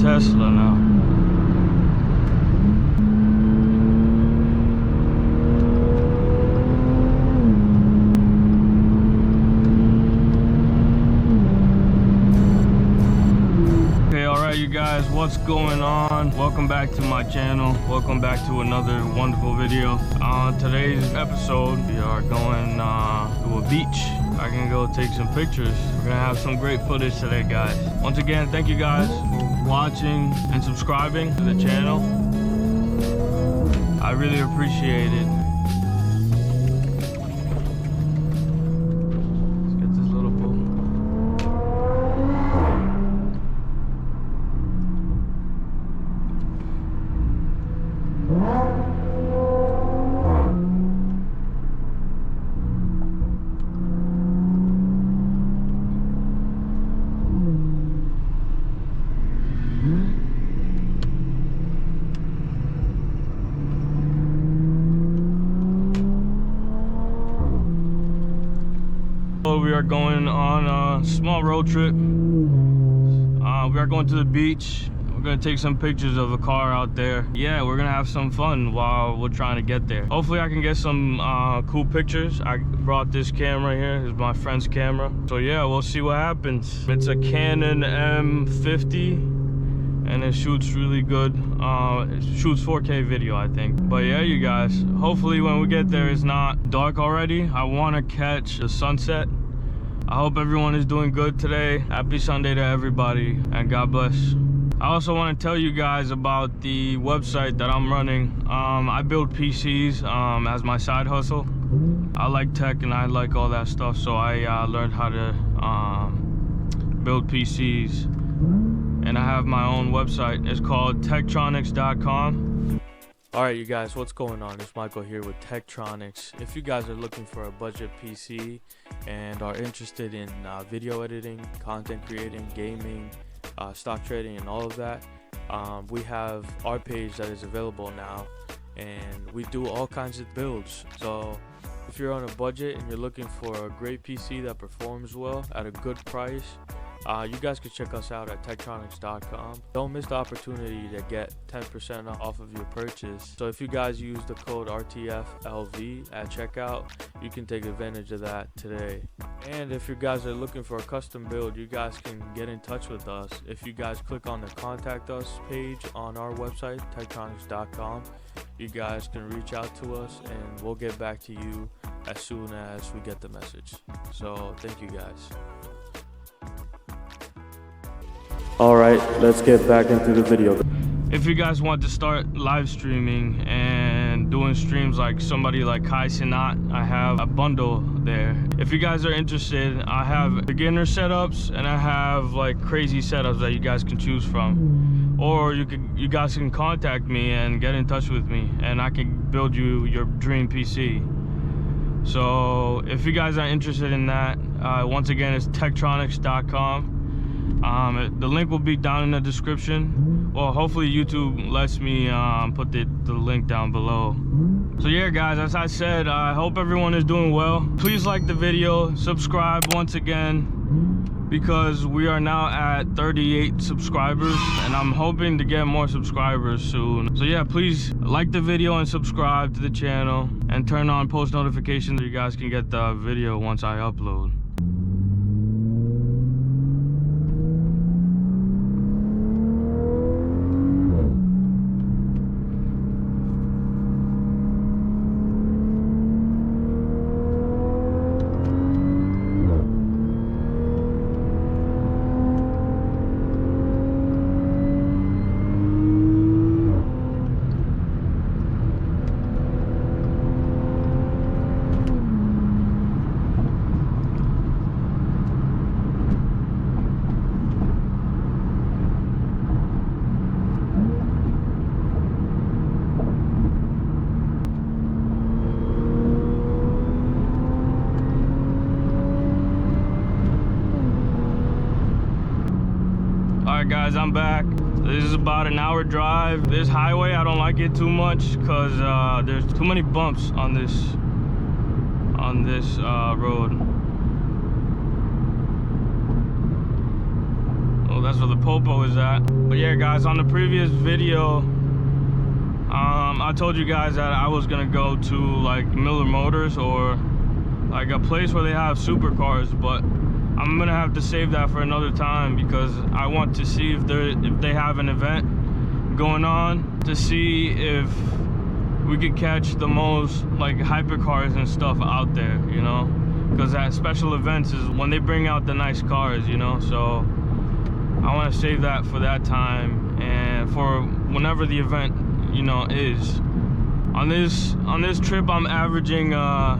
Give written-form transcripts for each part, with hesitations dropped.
Tesla now. You guys, what's going on? Welcome back to my channel. Welcome back to another wonderful video. On today's episode, we are going to a beach. I can go take some pictures. We're gonna have some great footage today, guys. Once again, thank you guys for watching and subscribing to the channel. I really appreciate it. We are going on a small road trip. We are going to the beach. We're gonna take some pictures of the car out there. Yeah, we're gonna have some fun while we're trying to get there. Hopefully I can get some cool pictures. I brought this camera here. It's my friend's camera. So yeah, we'll see what happens. It's a Canon M50 and it shoots really good. It shoots 4K video, I think. But yeah, you guys, hopefully when we get there it's not dark already. I want to catch the sunset. I hope everyone is doing good today. Happy Sunday to everybody, and God bless. I also want to tell you guys about the website that I'm running. I build PCs as my side hustle. I like tech and I like all that stuff, so I learned how to build PCs. And I have my own website. It's called Techtronix.com. Alright, you guys, what's going on? It's Michael here with Techtronix. If you guys are looking for a budget PC and are interested in video editing, content creating, gaming, stock trading, and all of that, we have our page that is available now, and we do all kinds of builds. So if you're on a budget and you're looking for a great PC that performs well at a good price, you guys can check us out at Techtronix.com. Don't miss the opportunity to get 10% off of your purchase. So if you guys use the code RTFLV at checkout, you can take advantage of that today. And if you guys are looking for a custom build, you guys can get in touch with us. If you guys click on the Contact Us page on our website, Techtronix.com, you guys can reach out to us and we'll get back to you as soon as we get the message. So thank you guys. Alright, let's get back into the video. If you guys want to start live streaming and doing streams like somebody like Kai Sinat, I have a bundle there. If you guys are interested, I have beginner setups and I have like crazy setups that you guys can choose from. Or you guys can contact me and get in touch with me and I can build you your dream PC. So if you guys are interested in that, once again, it's Techtronix.com. The link will be down in the description. Well, hopefully YouTube lets me put the link down below. So yeah, guys, as I said, I hope everyone is doing well. Please like the video, subscribe once again, because we are now at 38 subscribers and I'm hoping to get more subscribers soon. So yeah, please like the video and subscribe to the channel and turn on post notifications so you guys can get the video once I upload. Alright guys, I'm back. This is about an hour drive. This highway, I don't like it too much because there's too many bumps on this road. Oh, that's That's where the Popo is at. But yeah, guys, on the previous video, I told you guys that I was gonna go to like Miller Motors or like a place where they have supercars, but I'm gonna have to save that for another time because I want to see if they have an event going on, to see if we could catch the most like hypercars and stuff out there, you know, because at special events is when they bring out the nice cars, you know. So I want to save that for that time and for whenever the event, you know, is. On this trip, I'm averaging a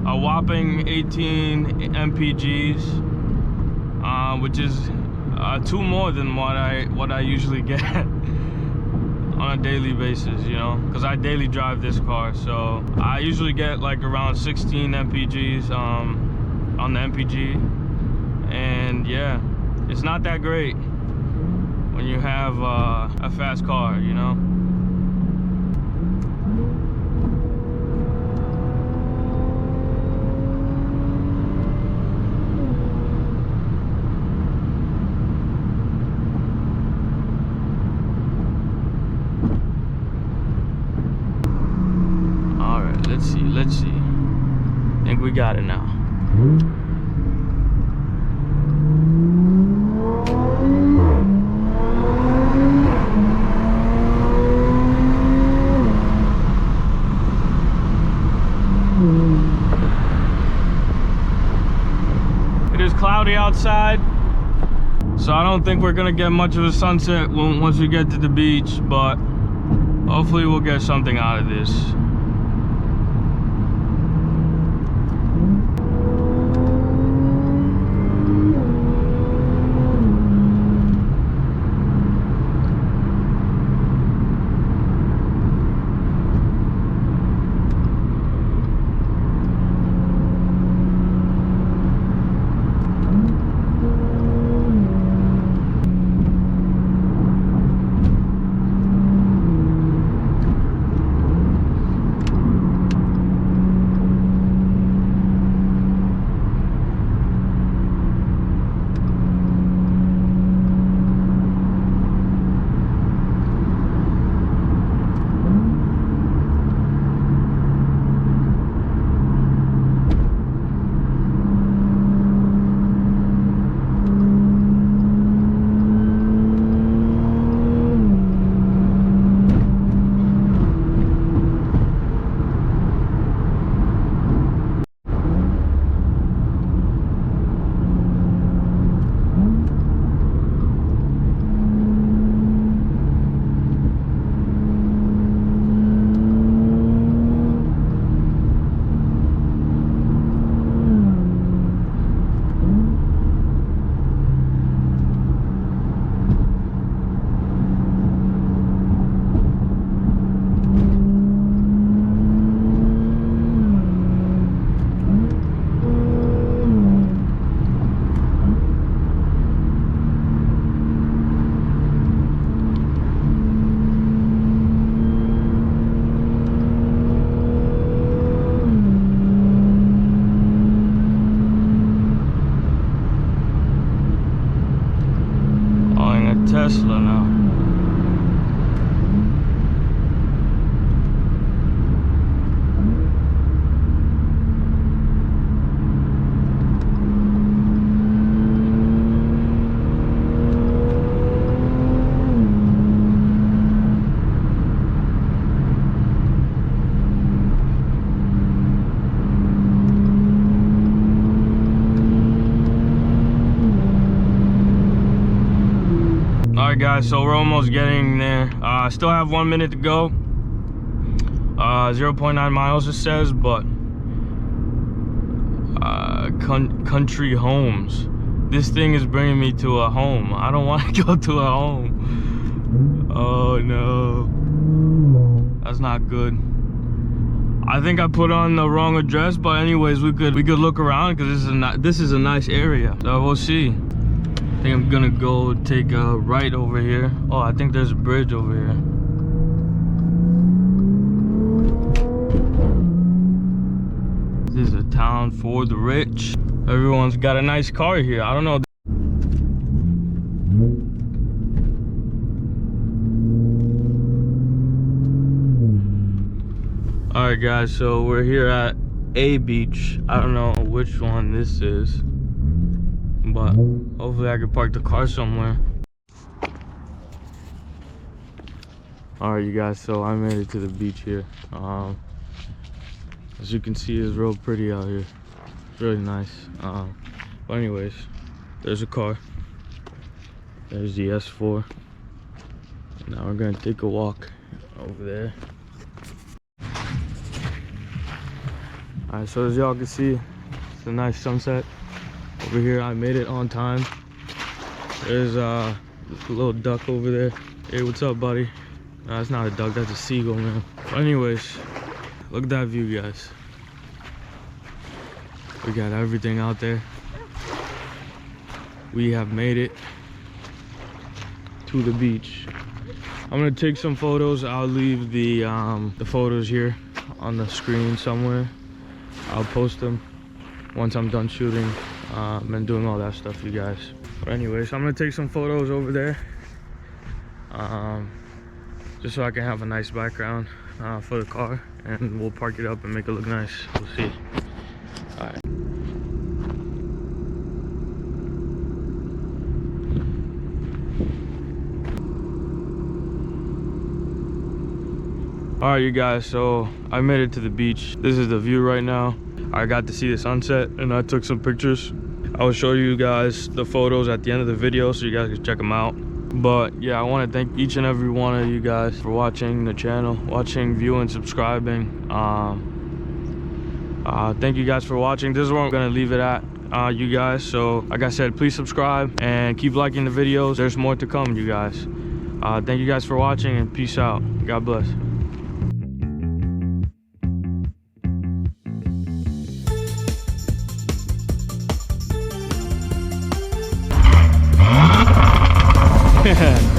whopping 18 MPGs, which is 2 more than what I usually get on a daily basis, you know, because I daily drive this car. So I usually get like around 16 MPGs on the MPG, and yeah, it's not that great when you have a fast car, you know. Let's see. I think we got it now. It is cloudy outside, so I don't think we're gonna get much of a sunset once we get to the beach, but hopefully we'll get something out of this. Tesla now. Alright guys, so we're almost getting there. I still have 1 minute to go. 0.9 miles it says, but country homes. This thing is bringing me to a home. I don't want to go to a home. Oh no, that's not good. I think I put on the wrong address, but anyways, we could look around because this is a nice area. So we'll see. I think I'm gonna go take a right over here. Oh, I think there's a bridge over here. This is a town for the rich. Everyone's got a nice car here. I don't know. Alright guys, so we're here at a beach. I don't know which one this is, but hopefully I can park the car somewhere. Alright you guys, so I made it to the beach here. As you can see, it's real pretty out here. It's really nice. But anyways, there's a car. There's the S4. Now we're gonna take a walk over there. Alright, so as y'all can see, it's a nice sunset over here. I made it on time. There's a little duck over there. Hey, what's up, buddy? No, that's not a duck, that's a seagull, man. But anyways, look at that view, guys. We got everything out there. We have made it to the beach. I'm gonna take some photos. I'll leave the photos here on the screen somewhere. I'll post them once I'm done shooting and doing all that stuff, you guys. But anyways, I'm gonna take some photos over there, just so I can have a nice background for the car, and we'll park it up and make it look nice. We'll see. All right. Alright you guys, so I made it to the beach. This is the view right now. I got to see the sunset and I took some pictures. I will show you guys the photos at the end of the video so you guys can check them out. But yeah, I want to thank each and every one of you guys for watching the channel, watching, viewing, subscribing. Thank you guys for watching. This is where I'm gonna leave it at, you guys. So like I said, please subscribe and keep liking the videos. There's more to come, you guys. Thank you guys for watching and peace out. God bless. Yeah.